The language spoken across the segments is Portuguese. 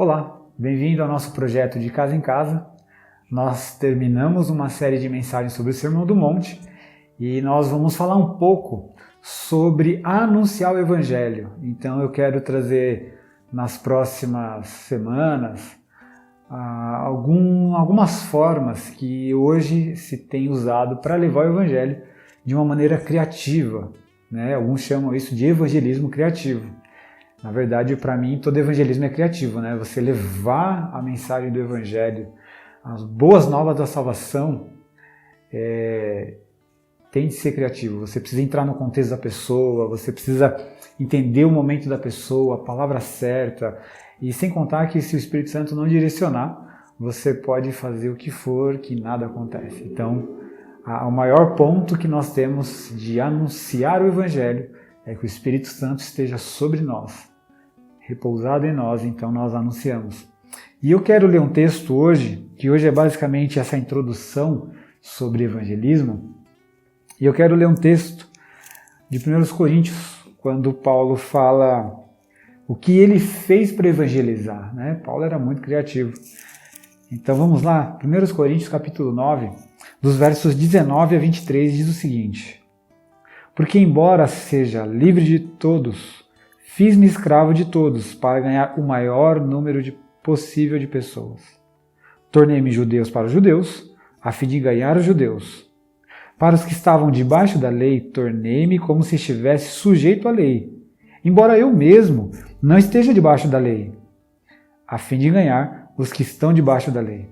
Olá, bem-vindo ao nosso projeto de Casa em Casa. Nós terminamos uma série de mensagens sobre o Sermão do Monte e nós vamos falar um pouco sobre anunciar o Evangelho. Então eu quero trazer nas próximas semanas algumas formas que hoje se tem usado para levar o Evangelho de uma maneira criativa, né? Alguns chamam isso de evangelismo criativo. Na verdade, para mim, todo evangelismo é criativo, né? Você levar a mensagem do Evangelho, as boas novas da salvação, tem de ser criativo. Você precisa entrar no contexto da pessoa, você precisa entender o momento da pessoa, a palavra certa. E sem contar que se o Espírito Santo não direcionar, você pode fazer o que for, que nada acontece. Então, o maior ponto que nós temos de anunciar o Evangelho é que o Espírito Santo esteja sobre nós, repousado em nós, então nós anunciamos. E eu quero ler um texto hoje, que hoje é basicamente essa introdução sobre evangelismo, e eu quero ler um texto de 1 Coríntios, quando Paulo fala o que ele fez para evangelizar, né? Paulo era muito criativo. Então vamos lá, 1 Coríntios capítulo 9, dos versos 19 a 23, diz o seguinte: Porque embora seja livre de todos, fiz-me escravo de todos para ganhar o maior número possível de pessoas. Tornei-me judeus para os judeus, a fim de ganhar os judeus. Para os que estavam debaixo da lei, tornei-me como se estivesse sujeito à lei, embora eu mesmo não esteja debaixo da lei, a fim de ganhar os que estão debaixo da lei.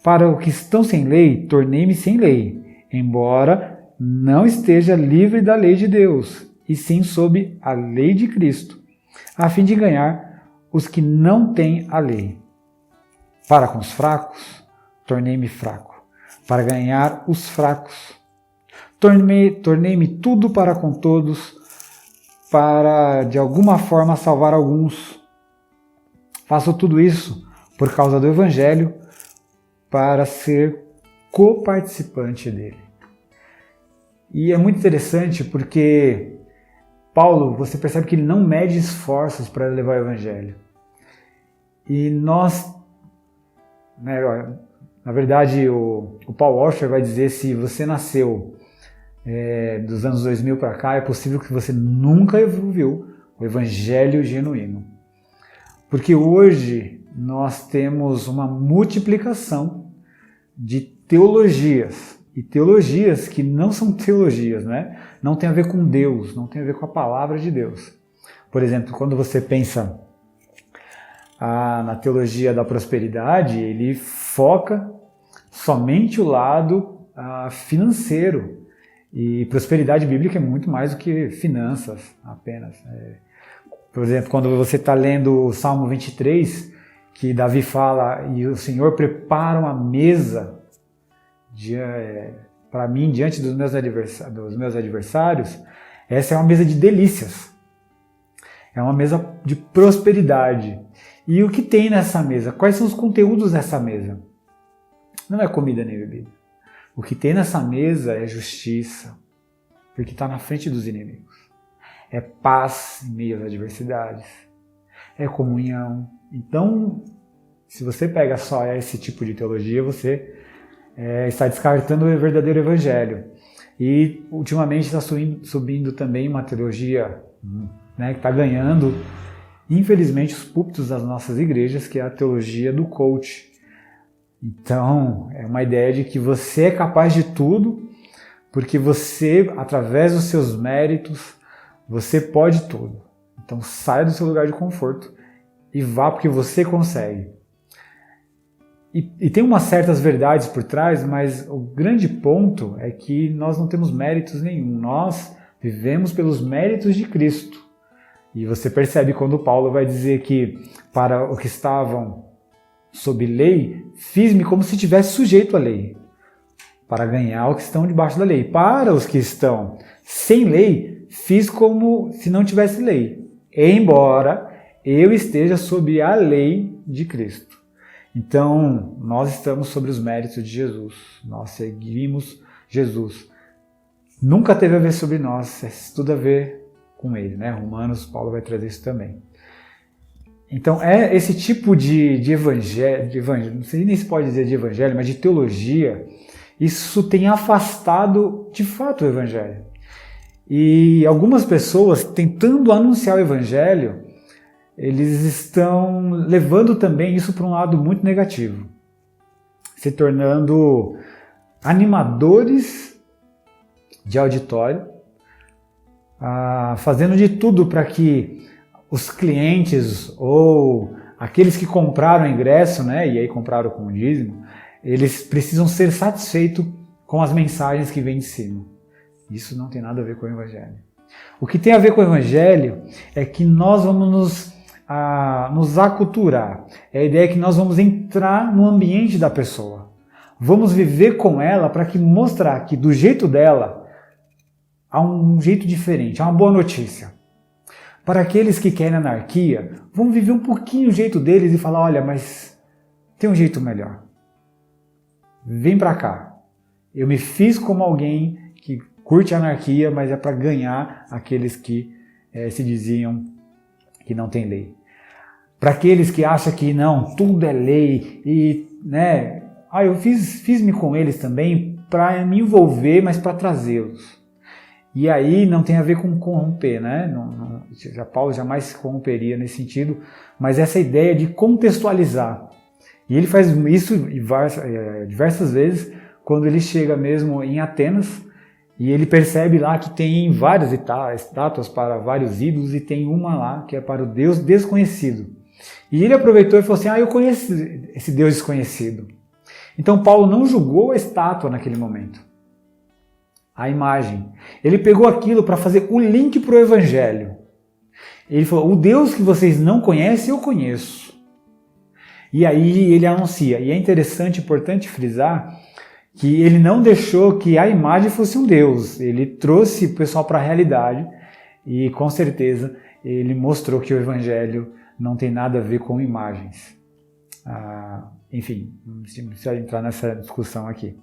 Para os que estão sem lei, tornei-me sem lei, embora não esteja livre da lei de Deus, e sim sob a lei de Cristo, a fim de ganhar os que não têm a lei. Para com os fracos, tornei-me fraco, para ganhar os fracos. Tornei-me tudo para com todos, para de alguma forma salvar alguns. Faço tudo isso por causa do Evangelho, para ser coparticipante dele. E é muito interessante porque Paulo, você percebe que ele não mede esforços para levar o Evangelho. E nós, na verdade, o Paul Washer vai dizer, se você nasceu dos anos 2000 para cá, é possível que você nunca ouviu o Evangelho genuíno. Porque hoje nós temos uma multiplicação de teologias. E teologias que não são teologias, né? Não tem a ver com Deus, não tem a ver com a palavra de Deus. Por exemplo, quando você pensa na teologia da prosperidade, ele foca somente o lado financeiro. E prosperidade bíblica é muito mais do que finanças apenas. Por exemplo, quando você está lendo o Salmo 23, que Davi fala, e o Senhor prepara uma mesa para mim, diante dos meus adversários, essa é uma mesa de delícias. É uma mesa de prosperidade. E o que tem nessa mesa? Quais são os conteúdos dessa mesa? Não é comida nem bebida. O que tem nessa mesa é justiça, porque está na frente dos inimigos. É paz em meio às adversidades. É comunhão. Então, se você pega só esse tipo de teologia, você está descartando o verdadeiro Evangelho. E ultimamente está subindo também uma teologia, que está ganhando, infelizmente, os púlpitos das nossas igrejas, que é a teologia do coach. Então, é uma ideia de que você é capaz de tudo, porque você, através dos seus méritos, você pode tudo. Então, saia do seu lugar de conforto e vá porque você consegue. E tem umas certas verdades por trás, mas o grande ponto é que nós não temos méritos nenhum. Nós vivemos pelos méritos de Cristo. E você percebe quando Paulo vai dizer que para os que estavam sob lei, fiz-me como se estivesse sujeito à lei, para ganhar os que estão debaixo da lei. Para os que estão sem lei, fiz como se não tivesse lei, embora eu esteja sob a lei de Cristo. Então, nós estamos sobre os méritos de Jesus, nós seguimos Jesus. Nunca teve a ver sobre nós, é tudo a ver com ele, né? Romanos, Paulo vai trazer isso também. Então é esse tipo de evangelho, não sei nem se pode dizer de evangelho, mas de teologia, isso tem afastado de fato o evangelho. E algumas pessoas, tentando anunciar o evangelho, eles estão levando também isso para um lado muito negativo, se tornando animadores de auditório, fazendo de tudo para que os clientes ou aqueles que compraram o ingresso, né, e aí compraram com o dízimo, eles precisam ser satisfeitos com as mensagens que vêm de cima. Isso não tem nada a ver com o evangelho. O que tem a ver com o evangelho é que nós vamos nos aculturar. É a ideia que nós vamos entrar no ambiente da pessoa. Vamos viver com ela para que mostrar que do jeito dela há um jeito diferente, há uma boa notícia. Para aqueles que querem anarquia, vamos viver um pouquinho o jeito deles e falar, olha, mas tem um jeito melhor. Vem para cá. Eu me fiz como alguém que curte a anarquia, mas é para ganhar aqueles que se diziam que não tem lei. Para aqueles que acham que não, tudo é lei e, né, eu fiz-me com eles também para me envolver, mas para trazê-los. E aí não tem a ver com corromper, né? Paulo jamais se corromperia nesse sentido, mas essa ideia de contextualizar. E ele faz isso diversas vezes quando ele chega mesmo em Atenas e ele percebe lá que tem várias estátuas para vários ídolos e tem uma lá que é para o Deus desconhecido. E ele aproveitou e falou assim, eu conheço esse Deus desconhecido. Então Paulo não julgou a estátua naquele momento, a imagem. Ele pegou aquilo para fazer o link para o evangelho. Ele falou, o Deus que vocês não conhecem, eu conheço. E aí ele anuncia. E é interessante, importante frisar, que ele não deixou que a imagem fosse um Deus. Ele trouxe o pessoal para a realidade e, com certeza, ele mostrou que o evangelho não tem nada a ver com imagens. Enfim, não precisa entrar nessa discussão aqui.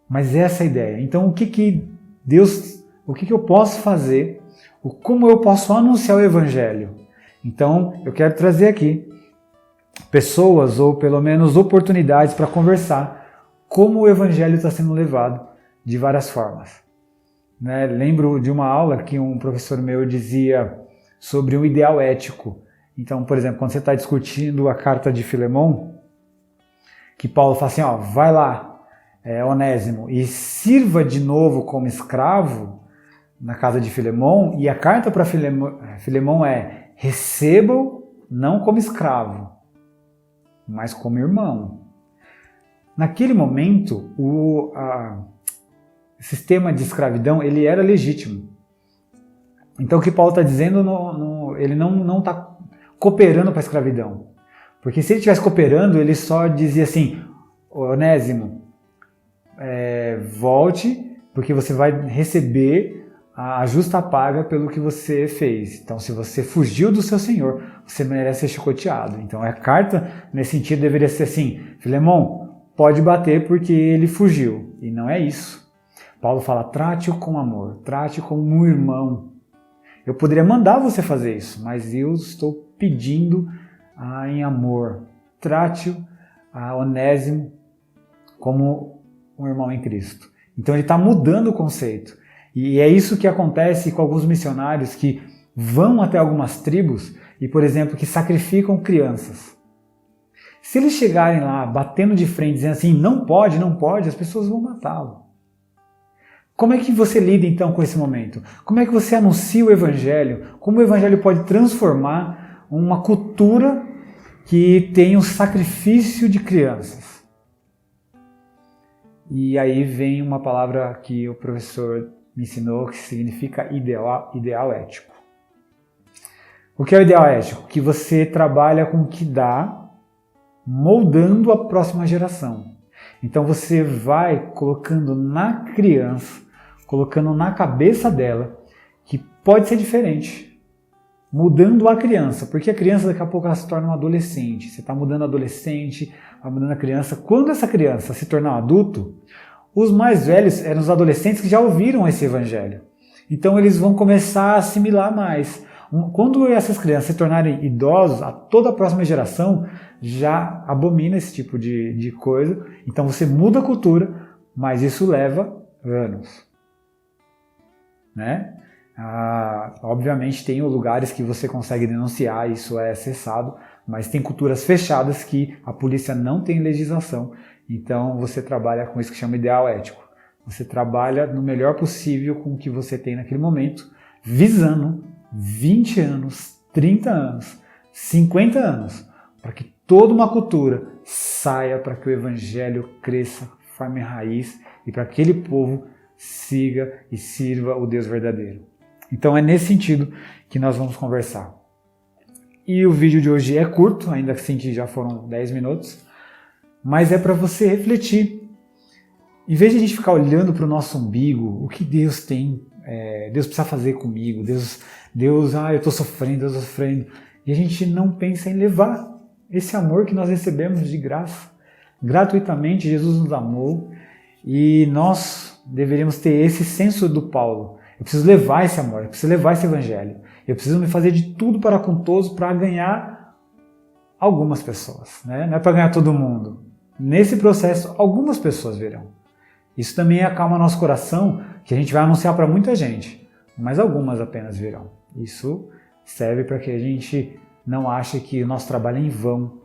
Mas essa é a ideia. Então, o que eu posso fazer? Como eu posso anunciar o evangelho? Então, eu quero trazer aqui pessoas, ou pelo menos oportunidades para conversar como o evangelho está sendo levado de várias formas. Né? Lembro de uma aula que um professor meu dizia sobre um ideal ético. Então, por exemplo, quando você está discutindo a carta de Filemon, que Paulo fala assim, vai lá, Onésimo, e sirva de novo como escravo na casa de Filemon, e a carta para Filemon é, receba-o não como escravo, mas como irmão. Naquele momento, o sistema de escravidão ele era legítimo. Então o que Paulo está dizendo, ele não está cooperando para a escravidão. Porque se ele estivesse cooperando, ele só dizia assim, Onésimo, volte, porque você vai receber a justa paga pelo que você fez. Então, se você fugiu do seu Senhor, você merece ser chicoteado. Então, a carta, nesse sentido, deveria ser assim, Filemon, pode bater porque ele fugiu. E não é isso. Paulo fala, trate-o com amor, trate-o como um irmão. Eu poderia mandar você fazer isso, mas eu estou pedindo em amor. Trate-o, Onésimo, como um irmão em Cristo. Então ele está mudando o conceito. E é isso que acontece com alguns missionários que vão até algumas tribos e, por exemplo, que sacrificam crianças. Se eles chegarem lá batendo de frente, dizendo assim, não pode, as pessoas vão matá-lo. Como é que você lida então com esse momento? Como é que você anuncia o evangelho? Como o evangelho pode transformar uma cultura que tem o sacrifício de crianças? E aí vem uma palavra que o professor me ensinou que significa ideal ético. O que é o ideal ético? Que você trabalha com o que dá, moldando a próxima geração. Então você vai colocando na criança, colocando na cabeça dela, que pode ser diferente. Mudando a criança, porque a criança daqui a pouco ela se torna um adolescente. Você está mudando adolescente, vai mudando a criança. Quando essa criança se tornar um adulto, os mais velhos eram os adolescentes que já ouviram esse evangelho. Então eles vão começar a assimilar mais. Quando essas crianças se tornarem idosos, toda a próxima geração já abomina esse tipo de coisa. Então você muda a cultura, mas isso leva anos. Né? Obviamente tem lugares que você consegue denunciar, isso é cessado, mas tem culturas fechadas que a polícia não tem legislação. Então você trabalha com isso que chama ideal ético. Você trabalha no melhor possível com o que você tem naquele momento, visando 20 anos, 30 anos, 50 anos, para que toda uma cultura saia, para que o evangelho cresça, forme raiz e para que aquele povo siga e sirva o Deus verdadeiro. Então é nesse sentido que nós vamos conversar. E o vídeo de hoje é curto, ainda assim que já foram 10 minutos, mas é para você refletir. Em vez de a gente ficar olhando para o nosso umbigo, o que Deus tem, Deus precisa fazer comigo, Deus, eu estou sofrendo, e a gente não pensa em levar esse amor que nós recebemos de graça. Gratuitamente, Jesus nos amou e nós deveríamos ter esse senso do Paulo. Eu preciso levar esse amor, eu preciso levar esse evangelho. Eu preciso me fazer de tudo para com todos para ganhar algumas pessoas. Né? Não é para ganhar todo mundo. Nesse processo, algumas pessoas virão. Isso também acalma nosso coração, que a gente vai anunciar para muita gente, mas algumas apenas virão. Isso serve para que a gente não ache que o nosso trabalho é em vão,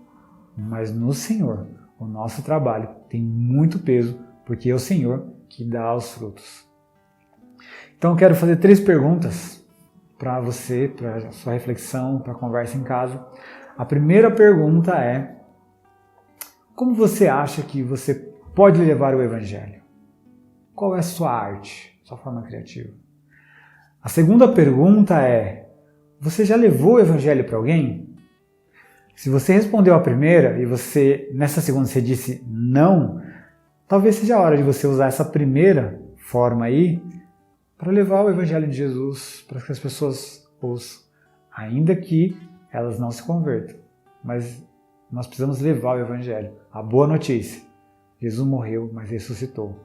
mas no Senhor, o nosso trabalho tem muito peso, porque é o Senhor que dá os frutos. Então eu quero fazer 3 perguntas para você, para a sua reflexão, para a conversa em casa. A primeira pergunta é: como você acha que você pode levar o Evangelho? Qual é a sua arte, sua forma criativa? A segunda pergunta é: você já levou o Evangelho para alguém? Se você respondeu a primeira e nessa segunda você disse não, talvez seja a hora de você usar essa primeira forma aí para levar o Evangelho de Jesus para que as pessoas ouçam, ainda que elas não se convertam. Mas nós precisamos levar o Evangelho, a boa notícia. Jesus morreu, mas ressuscitou.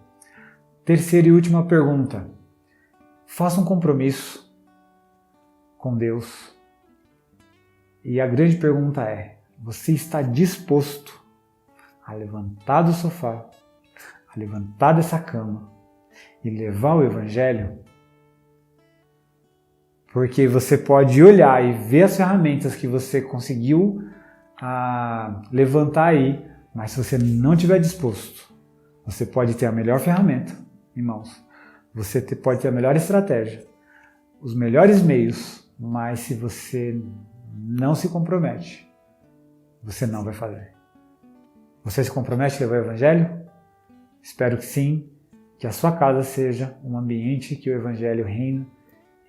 Terceira e última pergunta: faça um compromisso com Deus. E a grande pergunta é: você está disposto a levantar do sofá, a levantar dessa cama e levar o Evangelho? Porque você pode olhar e ver as ferramentas que você conseguiu levantar aí, mas se você não estiver disposto, você pode ter a melhor ferramenta em mãos, você pode ter a melhor estratégia, os melhores meios, mas se você não se compromete, você não vai fazer. Você se compromete a levar o Evangelho? Espero que sim, que a sua casa seja um ambiente que o Evangelho reina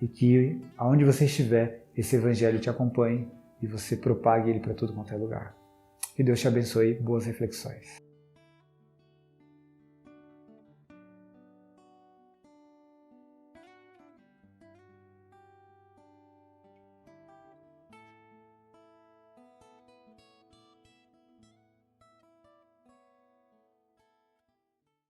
e que, aonde você estiver, esse Evangelho te acompanhe e você propague ele para tudo quanto é lugar. Que Deus te abençoe. Boas reflexões.